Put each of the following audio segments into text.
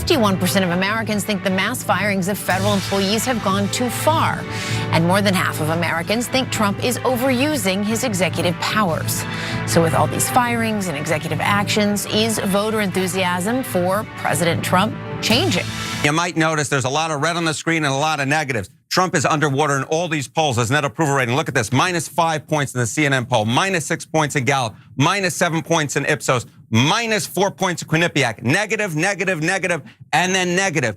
51% of Americans think the mass firings of federal employees have gone too far. And more than half of Americans think Trump is overusing his executive powers. So with all these firings and executive actions, is voter enthusiasm for President Trump changing? You might notice there's a lot of red on the screen and a lot of negatives. Trump is underwater in all these polls. His net approval rating, look at this, -5 points in the CNN poll, -6 points in Gallup, -7 points in Ipsos, -4 points in Quinnipiac. Negative, negative, negative, and then negative.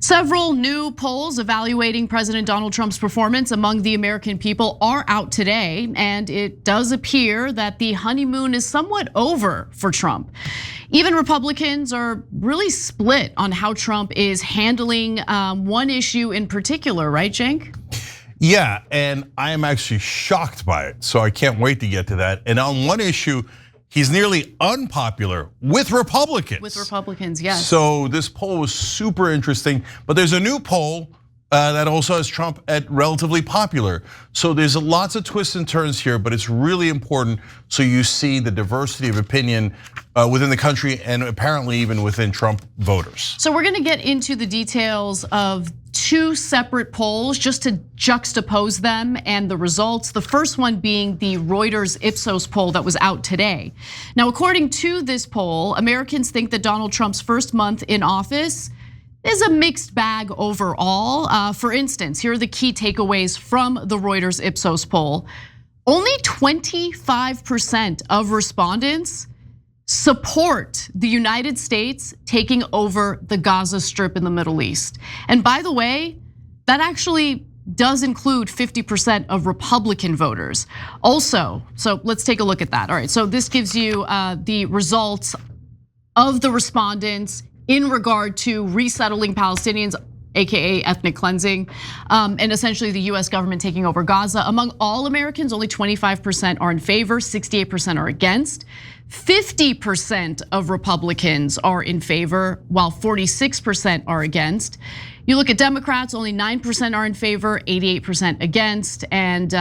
Several new polls evaluating President Donald Trump's performance among the American people are out today, and it does appear that the honeymoon is somewhat over for Trump. Even Republicans are really split on how Trump is handling one issue in particular, right, Cenk? Yeah, and I am actually shocked by it, so I can't wait to get to that. And on one issue, he's nearly unpopular with Republicans. With Republicans, yes. So this poll was super interesting, but there's a new poll that also has Trump at relatively popular. So there's lots of twists and turns here, but it's really important so you see the diversity of opinion within the country and apparently even within Trump voters. So we're gonna get into the details of two separate polls just to juxtapose them and the results. The first one being the Reuters Ipsos poll that was out today. Now, according to this poll, Americans think that Donald Trump's first month in office is a mixed bag overall. For instance, here are the key takeaways from the Reuters Ipsos poll. Only 25% of respondents support the United States taking over the Gaza Strip in the Middle East. And by the way, that actually does include 50% of Republican voters. Also, so let's take a look at that. All right, so this gives you the results of the respondents in regard to resettling Palestinians, AKA ethnic cleansing, and essentially the US government taking over Gaza. Among all Americans, only 25% are in favor, 68% are against. 50% of Republicans are in favor, while 46% are against. You look at Democrats, only 9% are in favor, 88% against, and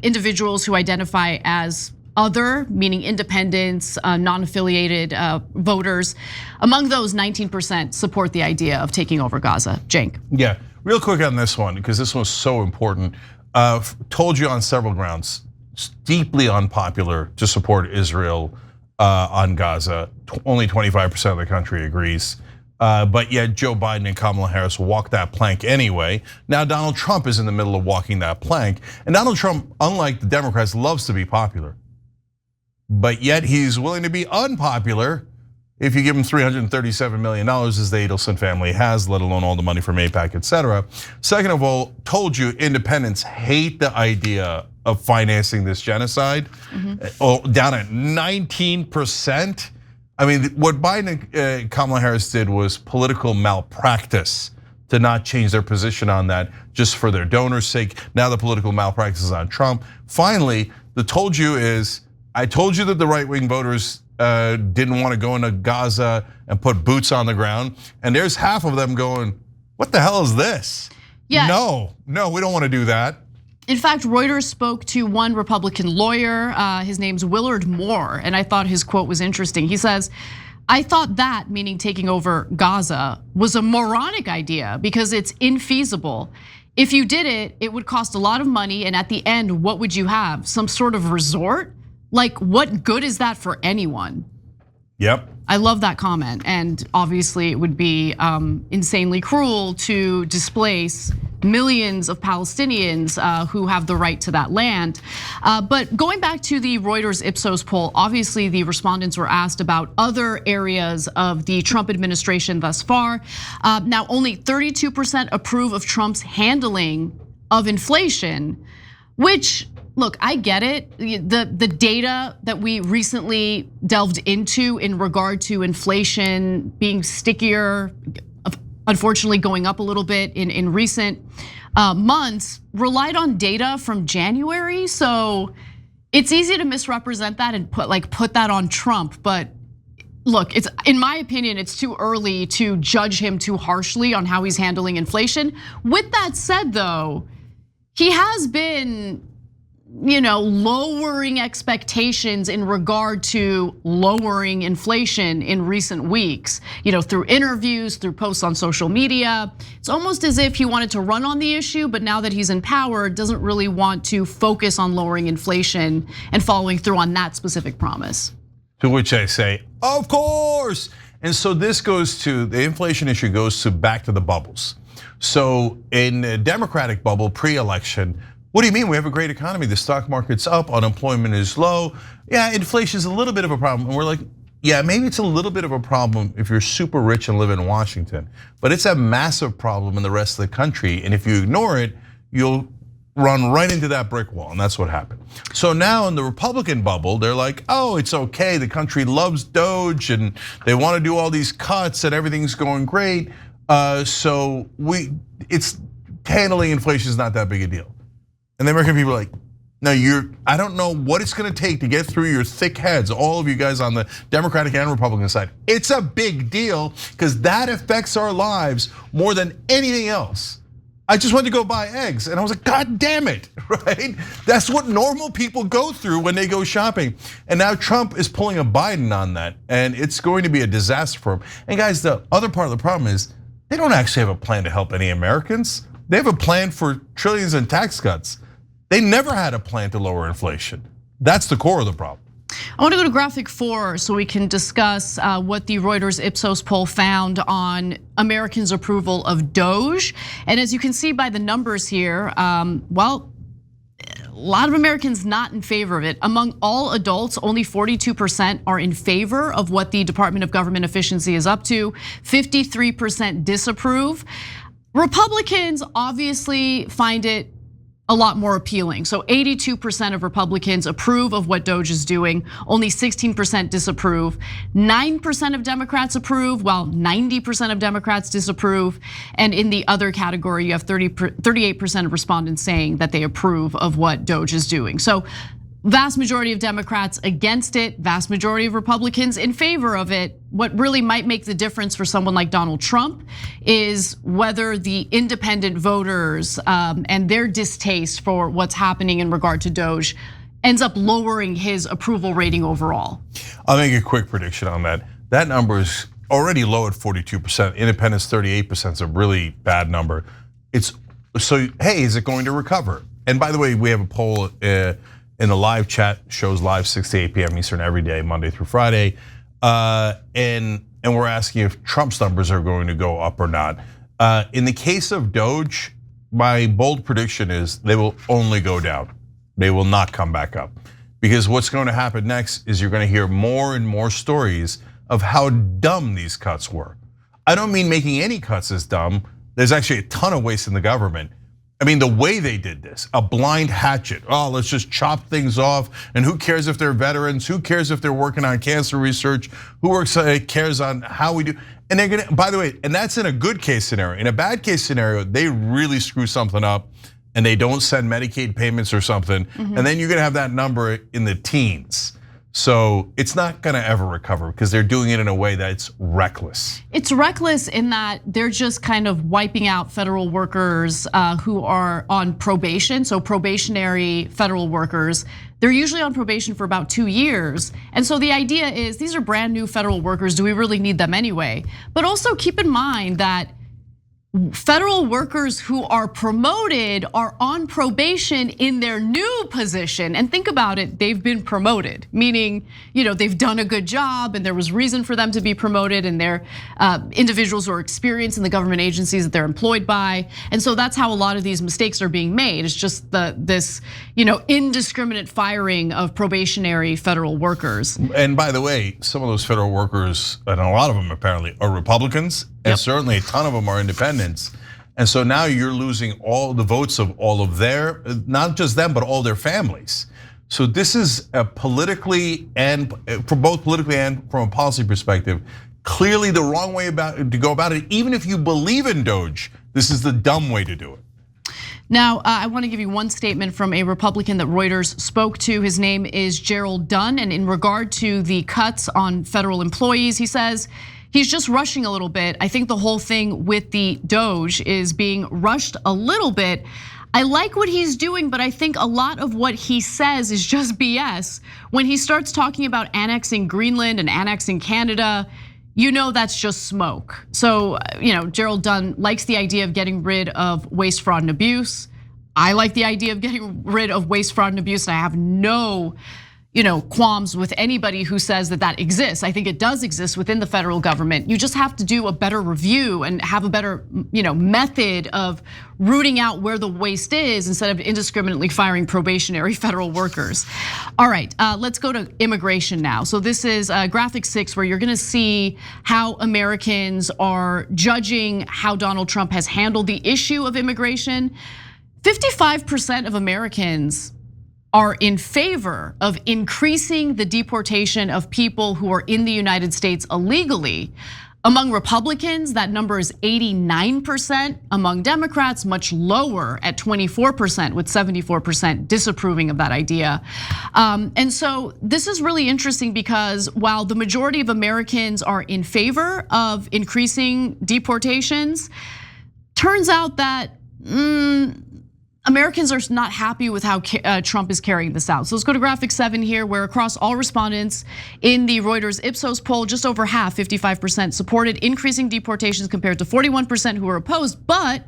individuals who identify as other, meaning independents, non-affiliated voters. Among those, 19% support the idea of taking over Gaza. Cenk. Yeah, real quick on this one, because this was so important. Told you on several grounds, it's deeply unpopular to support Israel on Gaza. Only 25% of the country agrees. But yet Joe Biden and Kamala Harris walk that plank anyway. Now Donald Trump is in the middle of walking that plank. And Donald Trump, unlike the Democrats, loves to be popular. But yet he's willing to be unpopular if you give him $337 million as the Adelson family has, let alone all the money from AIPAC, et cetera. Second of all, told you independents hate the idea of financing this genocide. Down at 19%. I mean, what Biden and Kamala Harris did was political malpractice to not change their position on that just for their donors' sake. Now the political malpractice is on Trump. Finally, the told you is, I told you that the right-wing voters didn't want to go into Gaza and put boots on the ground. And there's half of them going, what the hell is this? Yeah. No, we don't want to do that. In fact, Reuters spoke to one Republican lawyer, his name's Willard Moore, and I thought his quote was interesting. He says, I thought that, meaning taking over Gaza, was a moronic idea because it's infeasible. If you did it, it would cost a lot of money, and at the end, what would you have? Some sort of resort? Like, what good is that for anyone? Yep. I love that comment, and obviously it would be insanely cruel to displace millions of Palestinians who have the right to that land. But going back to the Reuters Ipsos poll, obviously the respondents were asked about other areas of the Trump administration thus far. Now only 32% approve of Trump's handling of inflation, which, look, I get it. The data that we recently delved into in regard to inflation being stickier, unfortunately going up a little bit in recent months, relied on data from January. So it's easy to misrepresent that and put that on Trump. But look, it's, in my opinion, it's too early to judge him too harshly on how he's handling inflation. With that said, though, he has been lowering expectations in regard to lowering inflation in recent weeks, through interviews, through posts on social media. It's almost as if he wanted to run on the issue, but now that he's in power, doesn't really want to focus on lowering inflation and following through on that specific promise. To which I say, of course. And so this goes to, the inflation issue goes to back to the bubbles. So in the Democratic bubble pre-election, what do you mean? We have a great economy. The stock market's up, unemployment is low. Yeah, inflation's a little bit of a problem. And we're like, yeah, maybe it's a little bit of a problem if you're super rich and live in Washington, but it's a massive problem in the rest of the country. And if you ignore it, you'll run right into that brick wall, and that's what happened. So now in the Republican bubble, they're like, oh, it's okay. The country loves DOGE and they want to do all these cuts and everything's going great. So it's handling inflation is not that big a deal. And the American people are like, no, I don't know what it's gonna take to get through your thick heads, all of you guys on the Democratic and Republican side. It's a big deal because that affects our lives more than anything else. I just went to go buy eggs and I was like, God damn it, right? That's what normal people go through when they go shopping. And now Trump is pulling a Biden on that, and it's going to be a disaster for him. And guys, the other part of the problem is they don't actually have a plan to help any Americans. They have a plan for trillions in tax cuts. They never had a plan to lower inflation. That's the core of the problem. I want to go to graphic 4 so we can discuss what the Reuters Ipsos poll found on Americans' approval of DOGE. And as you can see by the numbers here, well, a lot of Americans not in favor of it. Among all adults, only 42% are in favor of what the Department of Government Efficiency is up to. 53% disapprove. Republicans obviously find it a lot more appealing. So 82% of Republicans approve of what DOGE is doing, only 16% disapprove. 9% of Democrats approve, while 90% of Democrats disapprove. And in the other category, you have 38% of respondents saying that they approve of what DOGE is doing. So vast majority of Democrats against it, vast majority of Republicans in favor of it. What really might make the difference for someone like Donald Trump is whether the independent voters and their distaste for what's happening in regard to DOGE ends up lowering his approval rating overall. I'll make a quick prediction on that. That number is already low at 42%. Independents 38% is a really bad number. It's so, hey, is it going to recover? And by the way, we have a poll in the live chat, shows live 6 to 8 p.m. Eastern every day, Monday through Friday. And we're asking if Trump's numbers are going to go up or not. In the case of DOGE, my bold prediction is they will only go down. They will not come back up. Because what's going to happen next is you're going to hear more and more stories of how dumb these cuts were. I don't mean making any cuts is dumb. There's actually a ton of waste in the government. I mean, the way they did this, a blind hatchet. Oh, let's just chop things off. And who cares if they're veterans? Who cares if they're working on cancer research? Who cares on how we do? And they're gonna, by the way, and that's in a good case scenario. In a bad case scenario, they really screw something up and they don't send Medicaid payments or something. And then you're gonna have that number in the teens. So it's not gonna ever recover because they're doing it in a way that's reckless. It's reckless in that they're just kind of wiping out federal workers who are on probation. So probationary federal workers, they're usually on probation for about 2 years. And so the idea is these are brand new federal workers. Do we really need them anyway? But also keep in mind that federal workers who are promoted are on probation in their new position. And think about it, they've been promoted, meaning they've done a good job and there was reason for them to be promoted, and they're individuals who are experienced in the government agencies that they're employed by. And so that's how a lot of these mistakes are being made. It's just this indiscriminate firing of probationary federal workers. And by the way, some of those federal workers, and a lot of them apparently, are Republicans. And certainly a ton of them are independents. And so now you're losing all the votes of all of their, not just them, but all their families. So this is a politically, and from both politically and from a policy perspective, clearly the wrong way to go about it. Even if you believe in DOGE, this is the dumb way to do it. Now, I want to give you one statement from a Republican that Reuters spoke to. His name is Gerald Dunn, and in regard to the cuts on federal employees, he says, he's just rushing a little bit. I think the whole thing with the DOGE is being rushed a little bit. I like what he's doing, but I think a lot of what he says is just BS. When he starts talking about annexing Greenland and annexing Canada, you know that's just smoke. So, Gerald Dunn likes the idea of getting rid of waste, fraud, and abuse. I like the idea of getting rid of waste, fraud, and abuse, and I have no qualms with anybody who says that that exists. I think it does exist within the federal government. You just have to do a better review and have a better, method of rooting out where the waste is instead of indiscriminately firing probationary federal workers. All right, let's go to immigration now. So this is graphic 6, where you're gonna see how Americans are judging how Donald Trump has handled the issue of immigration. 55% of Americans are in favor of increasing the deportation of people who are in the United States illegally. Among Republicans, that number is 89%. Among Democrats, much lower at 24%, with 74% disapproving of that idea. And so this is really interesting because while the majority of Americans are in favor of increasing deportations, turns out that Americans are not happy with how Trump is carrying this out. So let's go to graphic 7 here, where across all respondents in the Reuters Ipsos poll, just over half, 55%, supported increasing deportations compared to 41% who were opposed. But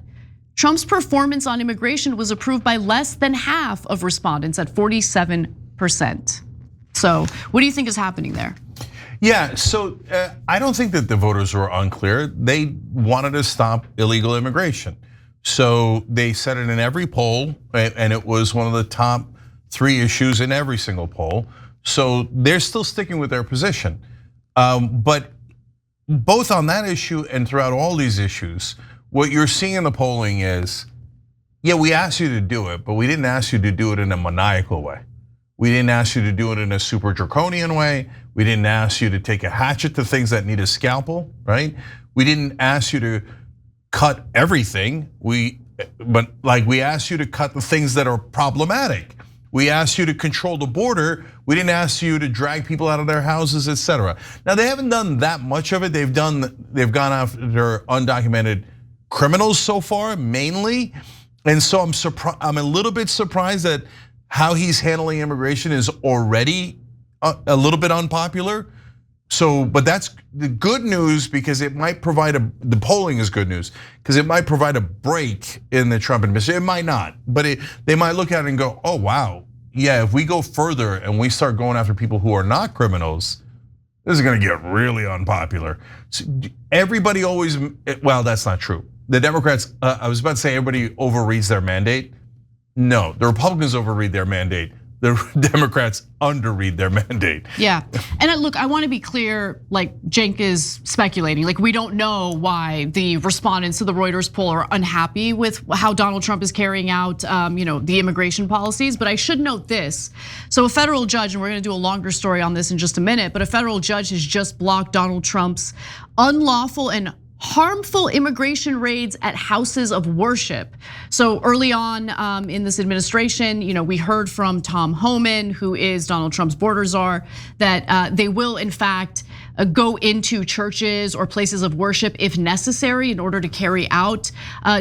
Trump's performance on immigration was approved by less than half of respondents at 47%. So what do you think is happening there? Yeah, so I don't think that the voters were unclear. They wanted to stop illegal immigration. So they said it in every poll, and it was one of the top 3 issues in every single poll. So they're still sticking with their position. But both on that issue and throughout all these issues, what you're seeing in the polling is, yeah, we asked you to do it, but we didn't ask you to do it in a maniacal way. We didn't ask you to do it in a super draconian way. We didn't ask you to take a hatchet to things that need a scalpel, right? We didn't ask you to cut everything. But we asked you to cut the things that are problematic. We asked you to control the border. We didn't ask you to drag people out of their houses, etc. Now they haven't done that much of it. They've gone after undocumented criminals so far, mainly. And so I'm a little bit surprised that how he's handling immigration is already a little bit unpopular. So, but that's the good news because it might provide the polling is good news because it might provide a break in the Trump administration. It might not, but they might look at it and go, oh wow, yeah, if we go further and we start going after people who are not criminals, this is gonna get really unpopular. So everybody always, well, that's not true. The Democrats, I was about to say everybody overreads their mandate. No, the Republicans overread their mandate. The Democrats underread their mandate. Yeah, and look, I want to be clear, like Cenk is speculating. Like we don't know why the respondents to the Reuters poll are unhappy with how Donald Trump is carrying out the immigration policies, but I should note this. So a federal judge, and we're gonna do a longer story on this in just a minute, but a federal judge has just blocked Donald Trump's unlawful and harmful immigration raids at houses of worship. So early on in this administration, we heard from Tom Homan, who is Donald Trump's border czar, that they will in fact go into churches or places of worship if necessary in order to carry out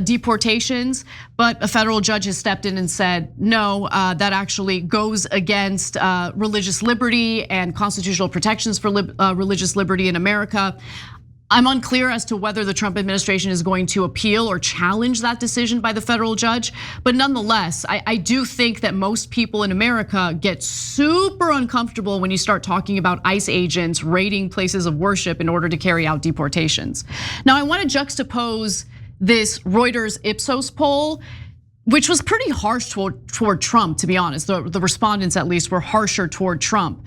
deportations. But a federal judge has stepped in and said, no, that actually goes against religious liberty and constitutional protections for religious liberty in America. I'm unclear as to whether the Trump administration is going to appeal or challenge that decision by the federal judge. But nonetheless, I do think that most people in America get super uncomfortable when you start talking about ICE agents raiding places of worship in order to carry out deportations. Now, I want to juxtapose this Reuters Ipsos poll, which was pretty harsh toward Trump, to be honest. The respondents, at least, were harsher toward Trump.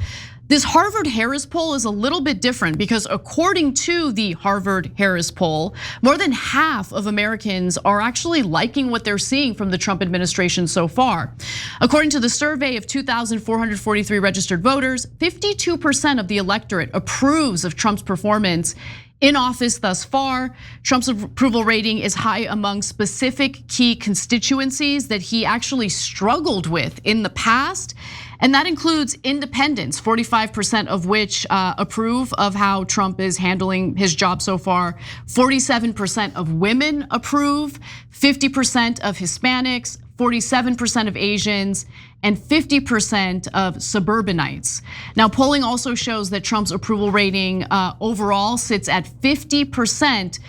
This Harvard-Harris poll is a little bit different because according to the Harvard-Harris poll, more than half of Americans are actually liking what they're seeing from the Trump administration so far. According to the survey of 2,443 registered voters, 52% of the electorate approves of Trump's performance in office thus far. Trump's approval rating is high among specific key constituencies that he actually struggled with in the past. And that includes independents, 45% of which approve of how Trump is handling his job so far. 47% of women approve, 50% of Hispanics, 47% of Asians, and 50% of suburbanites. Now, polling also shows that Trump's approval rating overall sits at 50%,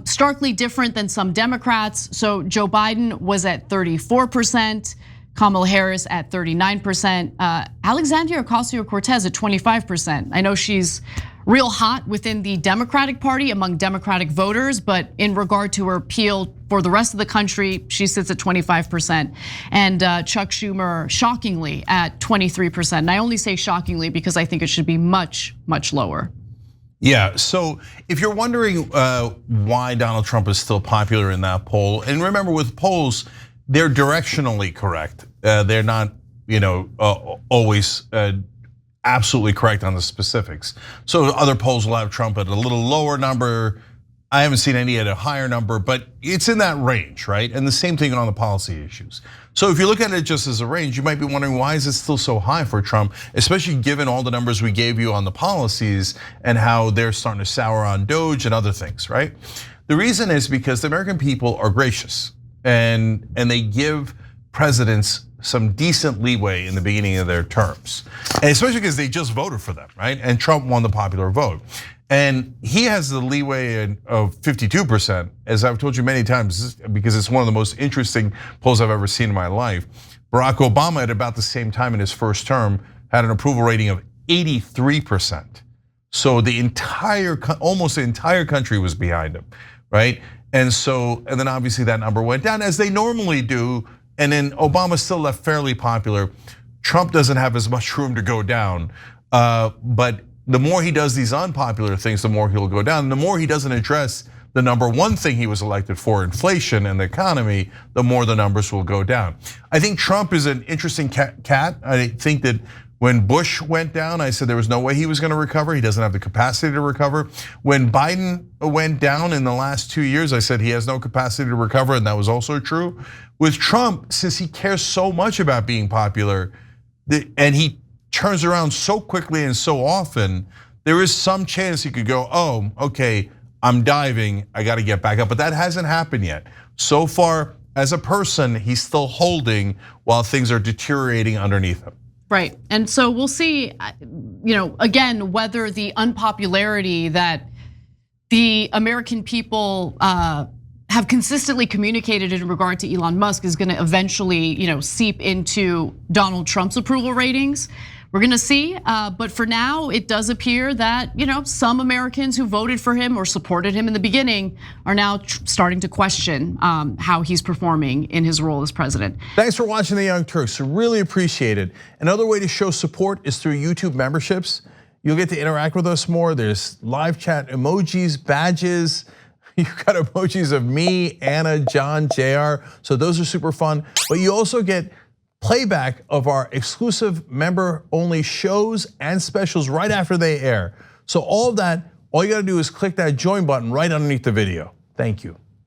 starkly different than some Democrats. So Joe Biden was at 34%, Kamala Harris at 39%, Alexandria Ocasio-Cortez at 25%. I know she's real hot within the Democratic Party among Democratic voters, but in regard to her appeal for the rest of the country, she sits at 25%. And Chuck Schumer, shockingly, at 23%. And I only say shockingly because I think it should be much, much lower. Yeah, so if you're wondering why Donald Trump is still popular in that poll, and remember with polls, they're directionally correct. They're not, always absolutely correct on the specifics. So other polls will have Trump at a little lower number. I haven't seen any at a higher number, but it's in that range, right? And the same thing on the policy issues. So if you look at it just as a range, you might be wondering why is it still so high for Trump, especially given all the numbers we gave you on the policies and how they're starting to sour on DOGE and other things, right? The reason is because the American people are gracious and they give presidents some decent leeway in the beginning of their terms. And especially because they just voted for them, right? And Trump won the popular vote. And he has the leeway of 52%, as I've told you many times, because it's one of the most interesting polls I've ever seen in my life. Barack Obama at about the same time in his first term had an approval rating of 83%. So almost the entire country was behind him, right? And then obviously that number went down as they normally do. And then Obama still left fairly popular. Trump doesn't have as much room to go down, but the more he does these unpopular things, the more he'll go down. And the more he doesn't address the number one thing he was elected for, inflation and the economy, the more the numbers will go down. I think Trump is an interesting cat. I think that when Bush went down, I said there was no way he was gonna recover. He doesn't have the capacity to recover. When Biden went down in the last 2 years, I said he has no capacity to recover, and that was also true. With Trump, since he cares so much about being popular, and he turns around so quickly and so often, there is some chance he could go, oh, okay, I'm diving, I gotta get back up. But that hasn't happened yet. So far, as a person, he's still holding while things are deteriorating underneath him. Right, and so we'll see, again, whether the unpopularity that the American people have consistently communicated in regard to Elon Musk is gonna eventually, seep into Donald Trump's approval ratings. We're gonna see, but for now, it does appear that some Americans who voted for him or supported him in the beginning are now starting to question how he's performing in his role as president. Thanks for watching the Young Turks. Really appreciate it. Another way to show support is through YouTube memberships. You'll get to interact with us more. There's live chat emojis, badges. You've got emojis of me, Anna, John, JR. So those are super fun. But you also get playback of our exclusive member-only shows and specials right after they air. So all of that, all you gotta do is click that join button right underneath the video. Thank you.